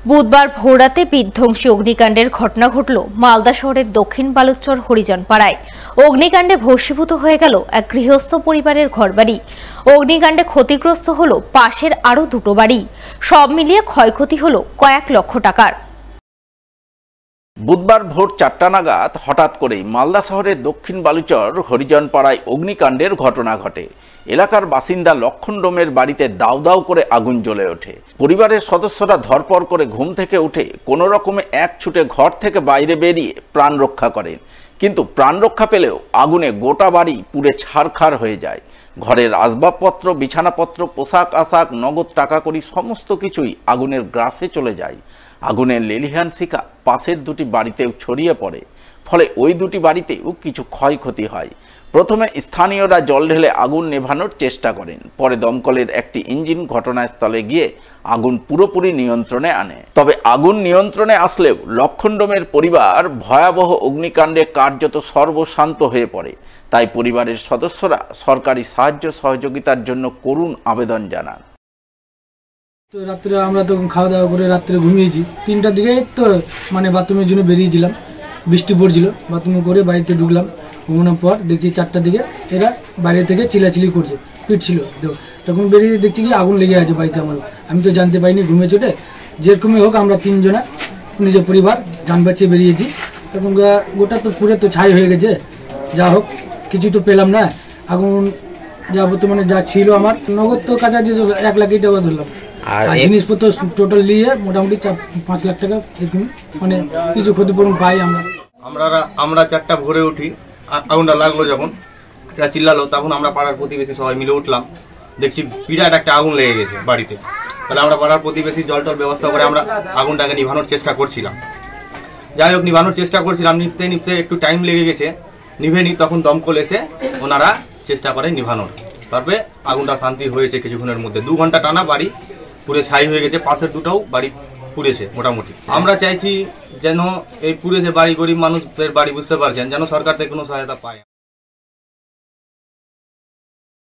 বুধবার ভোররাতে বিধ্বংসী অগ্নিকাণ্ডের ঘটনা ঘটল মালদা শহরের দক্ষিণ বালুচর হরিজন পাড়ায়। অগ্নিকাণ্ডে ভস্মীভূত হয়ে গেল এক গৃহস্থ পরিবারের ঘরবাড়ি। অগ্নিকাণ্ডে ক্ষতিগ্রস্ত হলো পাশের আরও দুটো বাড়ি। সব মিলিয়ে ক্ষয়ক্ষতি হলো কয়েক লক্ষ টাকার। বুধবার ভোর 4টা নাগাদ হঠাৎ করেই মালদা শহরের দক্ষিণ বালুচর হরিজন পাড়ায় অগ্নিকাণ্ডের ঘটনা ঘটে। এলাকার বাসিন্দা লক্ষণ ডোমের বাড়িতে দাউ দাউ করে আগুন জ্বলে ওঠে। পরিবারের সদস্যরা ধরপড় করে ঘুম থেকে উঠে কোনো রকমে এক ছুটে ঘর থেকে বাইরে বেরিয়ে প্রাণ রক্ষা করেন, কিন্তু প্রাণ রক্ষা পেলেও আগুনে গোটা বাড়ি পুড়ে ছারখার হয়ে যায়। ঘরের আসবাবপত্র, বিছানাপত্র, পোশাক আশাক, নগদ টাকা কড়ি সমস্ত কিছুই আগুনের গ্রাসে চলে যায়। আগুনের লেলিহান শিখা পাশের দুটি বাড়িতেও ছড়িয়ে পড়ে, ফলে ওই দুটি বাড়িতেও কিছু ক্ষয়ক্ষতি হয়। প্রথমে স্থানীয়রা জল ঢেলে আগুন নেভানোর চেষ্টা করেন, পরে দমকলের একটি ইঞ্জিন ঘটনাস্থলে গিয়ে আগুন পুরোপুরি নিয়ন্ত্রণে আনে। তবে আগুন নিয়ন্ত্রণে আসলেও লক্ষণ ডোমের পরিবার ভয়াবহ অগ্নিকাণ্ডে কার্যত সর্বশান্ত হয়ে পড়ে। তাই পরিবারের সদস্যরা সরকারি সাহায্য সহযোগিতার জন্য করুণ আবেদন জানান। তো রাত্রে আমরা তো খাওয়া দাওয়া করে রাত্রে ঘুমিয়েছি। 3টার দিকে তো বাথরুমের জন্য বেরিয়েছিলাম, বৃষ্টি পড়ছিল। বাথরুম করে বাড়িতে ঢুকলাম, ঘুমানোর পর দেখছি 4টার দিকে এরা বাইরে থেকে চিলাচিলি করছে, পিটছিল। তখন বেরিয়ে দেখছি কি আগুন লেগে আছে বাড়িতে আমার। আমি তো জানতে পারিনি, ঘুমে চোটে যেরকমই হোক আমরা 3 জনা নিজের পরিবার যান বাঁচিয়ে বেরিয়েছি। তখন গোটা তো পুরে তো ছাই হয়ে গেছে। যা হোক কিছু তো পেলাম না। আগুন যা বর্তমানে যা ছিল আমার নগদ তো কাছাকাছি 1 লাখ টাকা ধরলাম, আর জিনিসপত্র টোটাল নিয়ে মোটামুটি 5 লাখ টাকা এরকম কিছু ক্ষতিপূরণ পাই আমরা 4টা ভোরে উঠি। আগুনটা লাগলো যখন এরা চিল্লালো, তখন আমরা পাড়ার প্রতিবেশী সবাই মিলে উঠলাম। দেখছি বিরাট একটা আগুন লেগে গেছে বাড়িতে। তাহলে আমরা পাড়ার প্রতিবেশী জল টল ব্যবস্থা করে আমরা আগুনটাকে নিভানোর চেষ্টা করছিলাম। যাই হোক নিভানোর চেষ্টা করছিলাম, নিভতে নিভতে একটু টাইম লেগে গেছে, নিভেনি। তখন দমকল এসে ওনারা চেষ্টা করে নিভানোর। তারপরে আগুনটা শান্তি হয়েছে কিছুক্ষণের মধ্যে। 2 ঘন্টা টানা বাড়ি পুরে ছাই হয়ে গেছে, পাশের দুটাও বাড়ি পুড়েছে মোটামুটি। আমরা চাইছি যেন এই পুড়েছে বাড়ি, গরিব মানুষদের বাড়ি, বুঝতে পারছেন, যেন সরকার থেকে কোনো সহায়তা পায়।